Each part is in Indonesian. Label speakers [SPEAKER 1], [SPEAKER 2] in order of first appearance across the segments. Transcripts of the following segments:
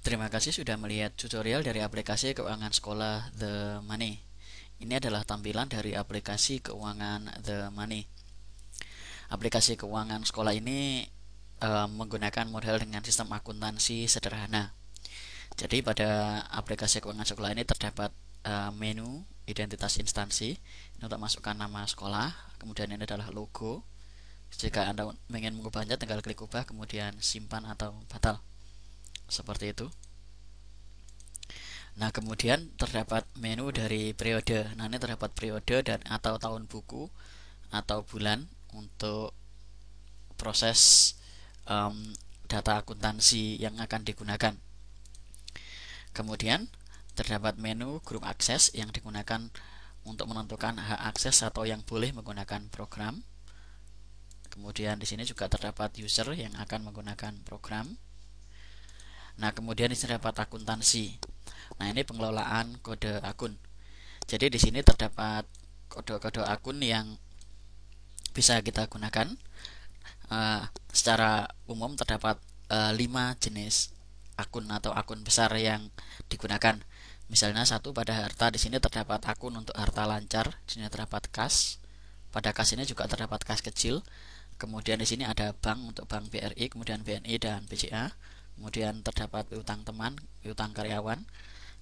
[SPEAKER 1] Terima kasih sudah melihat tutorial dari aplikasi keuangan sekolah The Money. Ini adalah tampilan dari aplikasi keuangan The Money. Aplikasi keuangan sekolah ini menggunakan model dengan sistem akuntansi sederhana. Jadi pada aplikasi keuangan sekolah ini terdapat menu identitas instansi. Ini untuk masukkan nama sekolah. Kemudian ini adalah logo. Jika Anda ingin mengubahnya, tinggal klik ubah, kemudian simpan atau batal. Seperti itu. Nah, kemudian terdapat menu dari periode. Nah, ini terdapat periode dan atau tahun buku atau bulan untuk proses um, data akuntansi yang akan digunakan. Kemudian terdapat menu grup akses yang digunakan untuk menentukan hak akses atau yang boleh menggunakan program. Kemudian di sini juga terdapat user yang akan menggunakan program. Nah, kemudian di sini terdapat akuntansi. Nah, ini pengelolaan kode akun. Jadi di sini terdapat kode-kode akun yang bisa kita gunakan. Secara umum terdapat 5 jenis akun atau akun besar yang digunakan. Misalnya satu pada harta, di sini terdapat akun untuk harta lancar, di sini terdapat kas. Pada kas ini juga terdapat kas kecil. Kemudian di sini ada bank untuk bank BRI, kemudian BNI dan BCA. Kemudian terdapat piutang teman, piutang karyawan.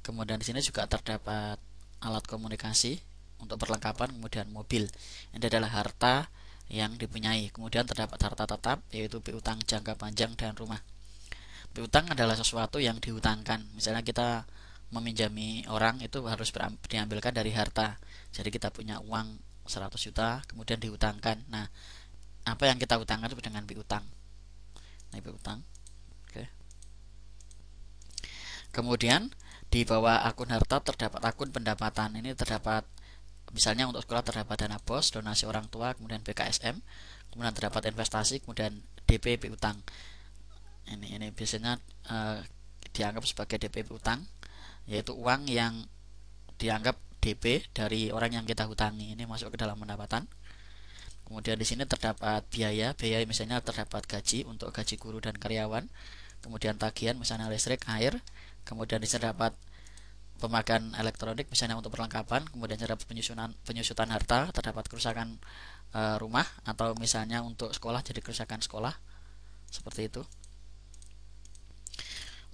[SPEAKER 1] Kemudian di sini juga terdapat alat komunikasi untuk perlengkapan, kemudian mobil. Ini adalah harta yang dipunyai. Kemudian terdapat harta tetap, yaitu piutang jangka panjang dan rumah. Piutang adalah sesuatu yang dihutangkan. Misalnya kita meminjami orang, itu harus diambilkan dari harta. Jadi kita punya uang 100 juta, kemudian dihutangkan. Nah, apa yang kita hutangkan itu dengan piutang. Nah, piutang. Oke. Kemudian di bawah akun harta terdapat akun pendapatan. Ini terdapat misalnya untuk sekolah terdapat dana bos, donasi orang tua, kemudian BKSM, kemudian terdapat investasi, kemudian DP piutang. Ini biasanya dianggap sebagai DP piutang, yaitu uang yang dianggap DP dari orang yang kita hutangi. Ini masuk ke dalam pendapatan. Kemudian di sini terdapat biaya, misalnya terdapat gaji untuk gaji guru dan karyawan. Kemudian tagihan misalnya listrik, air. Kemudian di sini terdapat pemakaian elektronik misalnya untuk perlengkapan. Kemudian terdapat penyusutan harta, terdapat kerusakan rumah atau misalnya untuk sekolah jadi kerusakan sekolah. Seperti itu.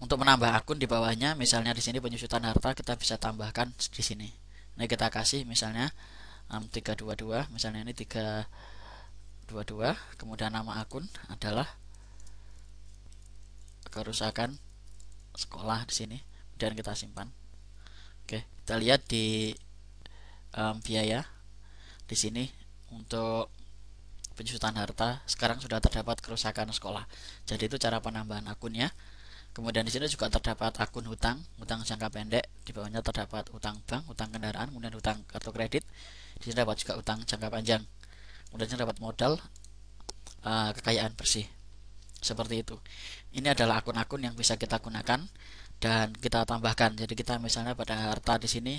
[SPEAKER 1] Untuk menambah akun di bawahnya, misalnya di sini penyusutan harta kita bisa tambahkan di sini. Ini kita kasih misalnya 322, misalnya ini 322, kemudian nama akun adalah kerusakan sekolah di sini, dan kita simpan. Oke, kita lihat di biaya di sini untuk penyusutan harta sekarang sudah terdapat kerusakan sekolah. Jadi itu cara penambahan akunnya. Kemudian di sini juga terdapat akun hutang, hutang jangka pendek. Di bawahnya terdapat hutang bank, hutang kendaraan, kemudian hutang kartu kredit. Di sini terdapat juga hutang jangka panjang. Kemudian terdapat modal kekayaan bersih. Seperti itu. Ini adalah akun-akun yang bisa kita gunakan dan kita tambahkan. Jadi kita misalnya pada harta di sini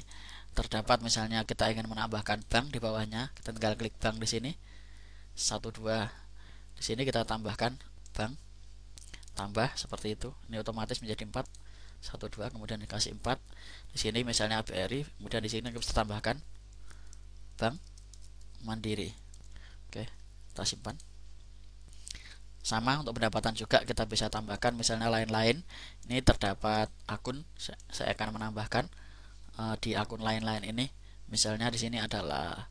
[SPEAKER 1] terdapat misalnya kita ingin menambahkan bank di bawahnya, kita tinggal klik bank di sini. 12. Di sini kita tambahkan bank. Tambah seperti itu. Ini otomatis menjadi 4. 12 kemudian dikasih 4. Di sini misalnya BRI, kemudian di sini kita tambahkan Bank Mandiri. Oke, kita simpan. Sama untuk pendapatan juga kita bisa tambahkan misalnya lain-lain. Ini terdapat akun, saya akan menambahkan di akun lain-lain ini. Misalnya di sini adalah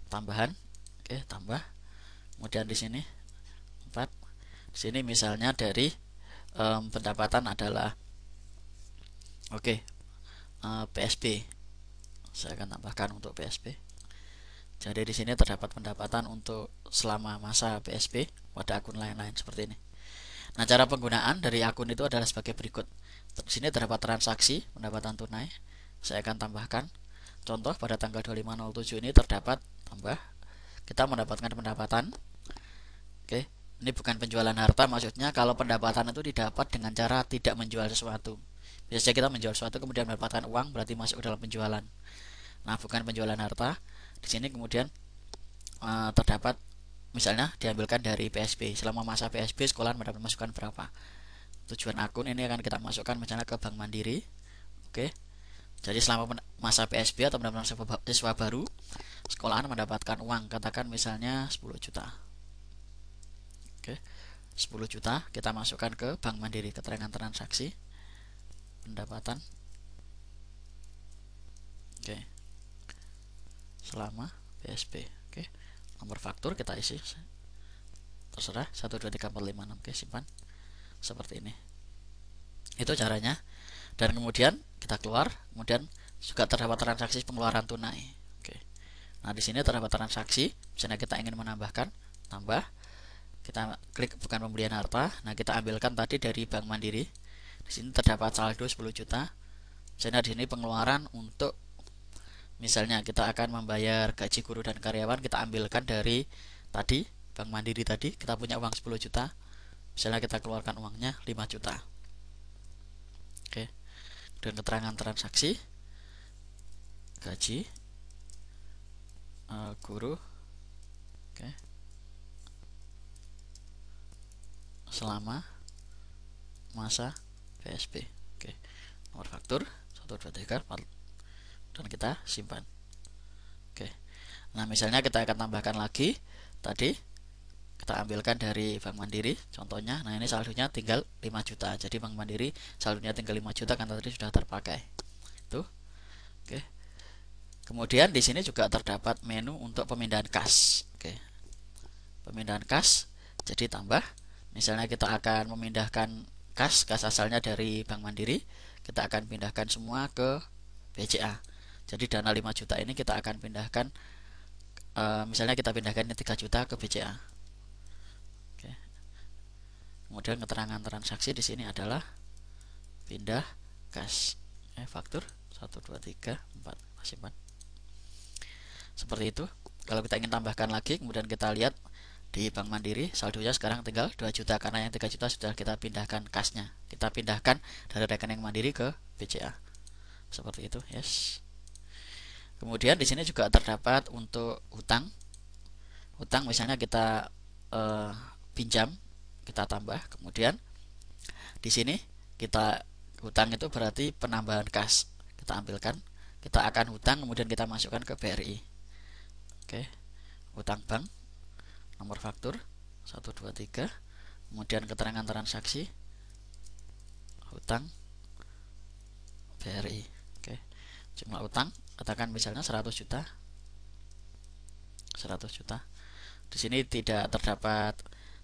[SPEAKER 1] tambahan. Oke, tambah. Kemudian di sini 4. Di sini misalnya dari pendapatan adalah PSB. Saya akan tambahkan untuk PSB. Jadi di sini terdapat pendapatan untuk selama masa PSB pada akun lain-lain seperti ini. Nah, cara penggunaan dari akun itu adalah sebagai berikut. Di sini terdapat transaksi pendapatan tunai. Saya akan tambahkan. Contoh pada tanggal 25/07 ini terdapat tambah. Kita mendapatkan pendapatan. Oke, ini bukan penjualan harta, maksudnya kalau pendapatan itu didapat dengan cara tidak menjual sesuatu. Biasanya kita menjual sesuatu kemudian mendapatkan uang, berarti masuk ke dalam penjualan. Nah, bukan penjualan harta. Di sini kemudian terdapat misalnya diambilkan dari PSB. Selama masa PSB sekolah mendapat masukan berapa? tujuan akun ini akan kita masukkan misalnya ke Bank Mandiri. Oke. Jadi selama masa PSB atau pendaftaran siswa baru, sekolahan mendapatkan uang, katakan misalnya 10 juta. Oke. 10 juta kita masukkan ke Bank Mandiri, keterangan transaksi pendapatan. Oke. Selama PSB. Oke. Nomor faktur kita isi terserah 1 2 3 4 5 6. Oke, simpan seperti ini. Itu caranya. Dan kemudian kita keluar, kemudian juga terdapat transaksi pengeluaran tunai. Oke. Nah, di sini terdapat transaksi, misalnya kita ingin menambahkan, tambah, kita klik bukan pembelian harta. Nah, kita ambilkan tadi dari Bank Mandiri. Di sini terdapat saldo 10 juta. Misalnya di sini pengeluaran untuk, misalnya kita akan membayar gaji guru dan karyawan, kita ambilkan dari tadi Bank Mandiri tadi, kita punya uang 10 juta. Misalnya kita keluarkan uangnya 5 juta. Oke. Dan keterangan transaksi gaji guru, oke, selama masa PSB. Oke. Nomor faktur 1 2 3 4 dan kita simpan. Oke. Nah, misalnya kita akan tambahkan lagi tadi kita ambilkan dari Bank Mandiri contohnya. Nah, ini saldonya tinggal 5 juta. Jadi Bank Mandiri saldonya tinggal 5 juta karena tadi sudah terpakai. Itu. Oke. Kemudian di sini juga terdapat menu untuk pemindahan kas. Oke. Pemindahan kas. Jadi tambah, misalnya kita akan memindahkan kas asalnya dari Bank Mandiri, kita akan pindahkan semua ke BCA. Jadi dana 5 juta ini kita akan pindahkan, misalnya kita pindahkan 3 juta ke BCA. Oke. Kemudian keterangan transaksi di sini adalah pindah kas. Faktur 1 2 3 4, simpan. Seperti itu. Kalau kita ingin tambahkan lagi, kemudian kita lihat di Bank Mandiri saldonya sekarang tinggal 2 juta karena yang 3 juta sudah kita pindahkan kasnya. Kita pindahkan dari rekening Mandiri ke BCA. Seperti itu, yes. Kemudian di sini juga terdapat untuk hutang. Hutang misalnya kita pinjam, kita tambah. Kemudian di sini kita hutang itu berarti penambahan kas. Kita ambilkan, kita akan hutang kemudian kita masukkan ke BRI. Oke. Hutang bank, nomor faktur 1 2 3, kemudian keterangan transaksi hutang BRI. Oke. Jumlah hutang katakan misalnya 100 juta. 100 juta. Di sini tidak terdapat,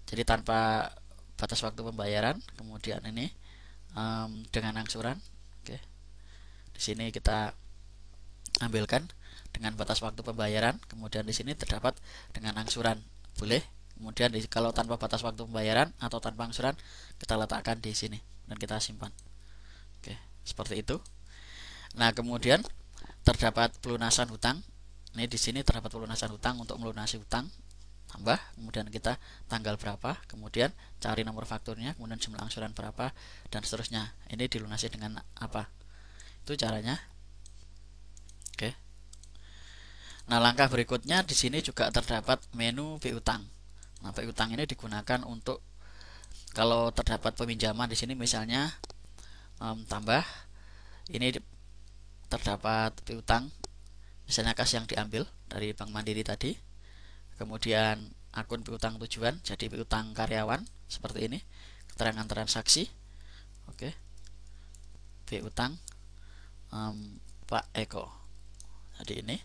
[SPEAKER 1] jadi tanpa batas waktu pembayaran. Kemudian ini dengan angsuran. Oke. Di sini kita ambilkan dengan batas waktu pembayaran. Kemudian di sini terdapat dengan angsuran, boleh. Kemudian kalau tanpa batas waktu pembayaran atau tanpa angsuran, kita letakkan di sini dan kita simpan. Oke, seperti itu. Nah, kemudian terdapat pelunasan hutang. Ini di sini terdapat pelunasan hutang untuk melunasi hutang. Tambah, kemudian kita tanggal berapa, kemudian cari nomor fakturnya, kemudian jumlah angsuran berapa, dan seterusnya. Ini dilunasi dengan apa? Itu caranya. Oke. Nah, langkah berikutnya di sini juga terdapat menu piutang. Nah, piutang ini digunakan untuk kalau terdapat peminjaman di sini misalnya tambah ini terdapat piutang, misalnya kas yang diambil dari Bank Mandiri tadi. Kemudian akun piutang tujuan, jadi piutang karyawan seperti ini. Keterangan transaksi. Oke. Piutang Pak Eko. Jadi ini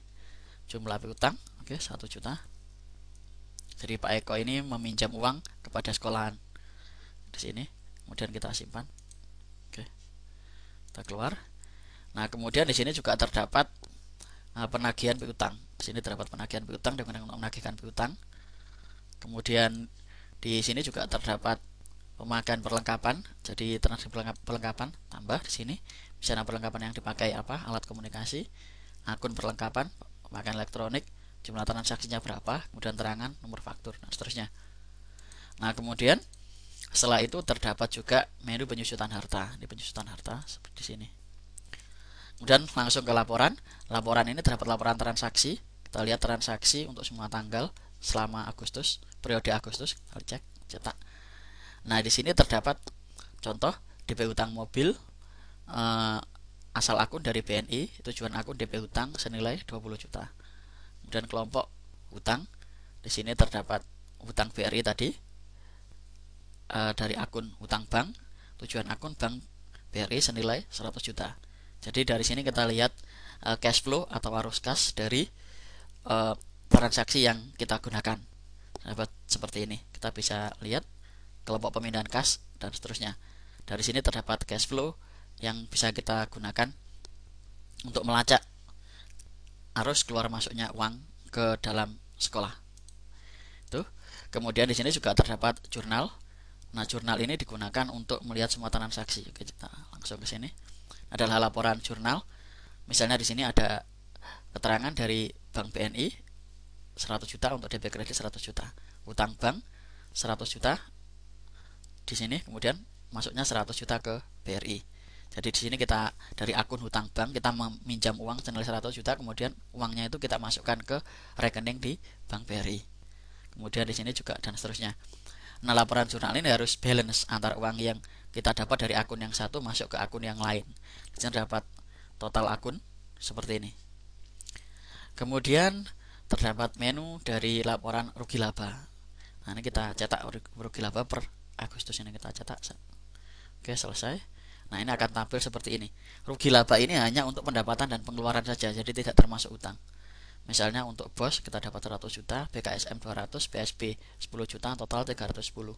[SPEAKER 1] jumlah piutang, oke, 1 juta. Jadi Pak Eko ini meminjam uang kepada sekolahan. Di sini, kemudian kita simpan. Oke. Kita keluar. Nah, kemudian di sini juga terdapat penagihan piutang. Di sini terdapat penagihan piutang dengan menagihkan piutang. Kemudian di sini juga terdapat pemakaian perlengkapan. Jadi transaksi perlengkapan tambah di sini. Misalnya perlengkapan yang dipakai apa? Alat komunikasi, akun perlengkapan, pemakaian elektronik, jumlah transaksinya berapa, kemudian terangan, nomor faktur, dan seterusnya. Nah, kemudian setelah itu terdapat juga menu penyusutan harta. Di penyusutan harta seperti di sini. Kemudian langsung ke laporan. Laporan ini terdapat laporan transaksi. Kita lihat transaksi untuk semua tanggal selama Agustus, periode Agustus. Kita cek, cetak. Nah, di sini terdapat contoh DP hutang mobil, asal akun dari BNI, tujuan akun DP hutang senilai 20 juta. Kemudian kelompok hutang, di sini terdapat hutang BRI tadi, dari akun hutang bank, tujuan akun bank BRI senilai 100 juta. Jadi dari sini kita lihat cash flow atau arus kas dari transaksi yang kita gunakan. Dapat seperti ini. Kita bisa lihat kelompok pemindahan kas dan seterusnya. Dari sini terdapat cash flow yang bisa kita gunakan untuk melacak arus keluar masuknya uang ke dalam sekolah. Tuh. Kemudian di sini juga terdapat jurnal. Nah, jurnal ini digunakan untuk melihat semua transaksi. Oke, kita langsung ke sini. Adalah laporan jurnal. Misalnya di sini ada keterangan dari Bank BNI 100 juta untuk DP kredit 100 juta. Utang bank 100 juta di sini, kemudian masuknya 100 juta ke BRI. Jadi di sini kita dari akun hutang bank kita meminjam uang senilai 100 juta, kemudian uangnya itu kita masukkan ke rekening di Bank BRI. Kemudian di sini juga dan seterusnya. Nah, laporan jurnal ini harus balance antara uang yang kita dapat dari akun yang satu masuk ke akun yang lain. Di sini dapat total akun seperti ini. Kemudian terdapat menu dari laporan rugi laba. Nah, ini kita cetak rugi laba per Agustus, ini kita cetak. Oke, selesai. Nah, ini akan tampil seperti ini. Rugi laba ini hanya untuk pendapatan dan pengeluaran saja, jadi tidak termasuk utang. Misalnya untuk BOS kita dapat 100 juta, BKSM 200, BSB 10 juta, total 310.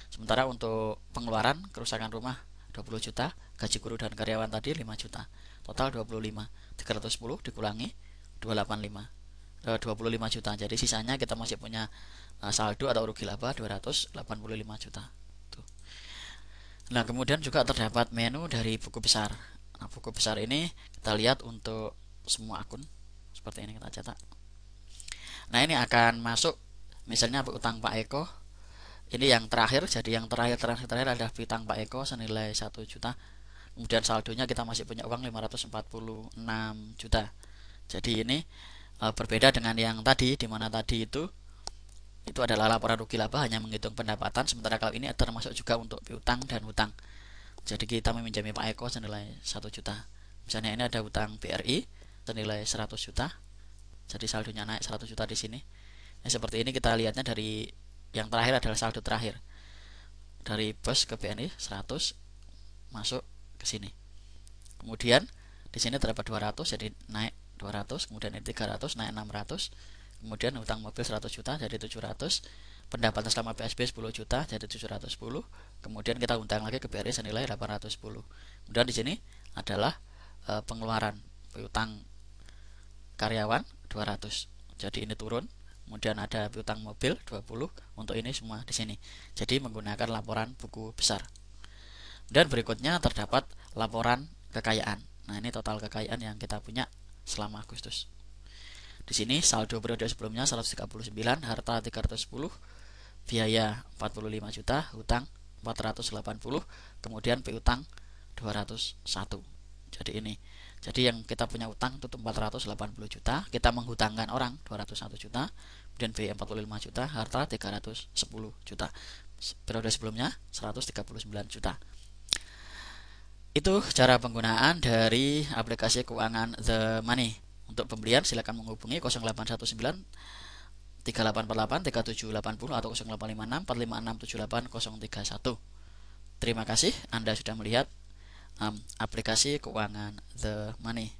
[SPEAKER 1] Sementara untuk pengeluaran kerusakan rumah 20 juta, gaji guru dan karyawan tadi 5 juta, total 25. 310 dikurangi 25 juta. Jadi sisanya kita masih punya saldo atau rugi laba 285 juta. Tuh. Nah, kemudian juga terdapat menu dari buku besar. Nah, buku besar ini kita lihat untuk semua akun. Seperti ini kita cetak. Nah, ini akan masuk misalnya utang Pak Eko. Ini yang terakhir, jadi yang terakhir adalah utang Pak Eko senilai 1 juta. Kemudian saldonya kita masih punya uang 546 juta. Jadi ini berbeda dengan yang tadi, di mana tadi itu adalah laporan rugi laba hanya menghitung pendapatan, sementara kalau ini termasuk juga untuk piutang dan hutang. Jadi kita meminjami Pak Eko senilai 1 juta. Misalnya ini ada hutang BRI senilai 100 juta. Jadi saldonya naik 100 juta di sini. Nah, seperti ini kita lihatnya dari yang terakhir adalah saldo terakhir. Dari BOS ke BNI 100 masuk ke sini. Kemudian di sini terdapat 200, jadi naik 200, kemudian ini 300 naik 600. Kemudian hutang mobil 100 juta jadi 700, pendapatan selama PSB 10 juta jadi 710. Kemudian kita hutang lagi ke BRI senilai 810. Kemudian di sini adalah pengeluaran piutang karyawan 200. Jadi ini turun. Kemudian ada piutang mobil 20. Untuk ini semua di sini. Jadi menggunakan laporan buku besar. Dan berikutnya terdapat laporan kekayaan. Nah, ini total kekayaan yang kita punya selama Agustus. Di sini saldo periode sebelumnya 139, harta 310, biaya 45 juta, hutang 480, kemudian piutang 201. Jadi ini. Jadi yang kita punya utang itu 480 juta, kita menghutangkan orang 201 juta, kemudian biaya 45 juta, harta 310 juta. Periode sebelumnya 139 juta. Itu cara penggunaan dari aplikasi keuangan The Money. Untuk pembelian silakan menghubungi 0819 3848 3780 atau 0856 456 78031. Terima kasih Anda sudah melihat aplikasi keuangan The Money.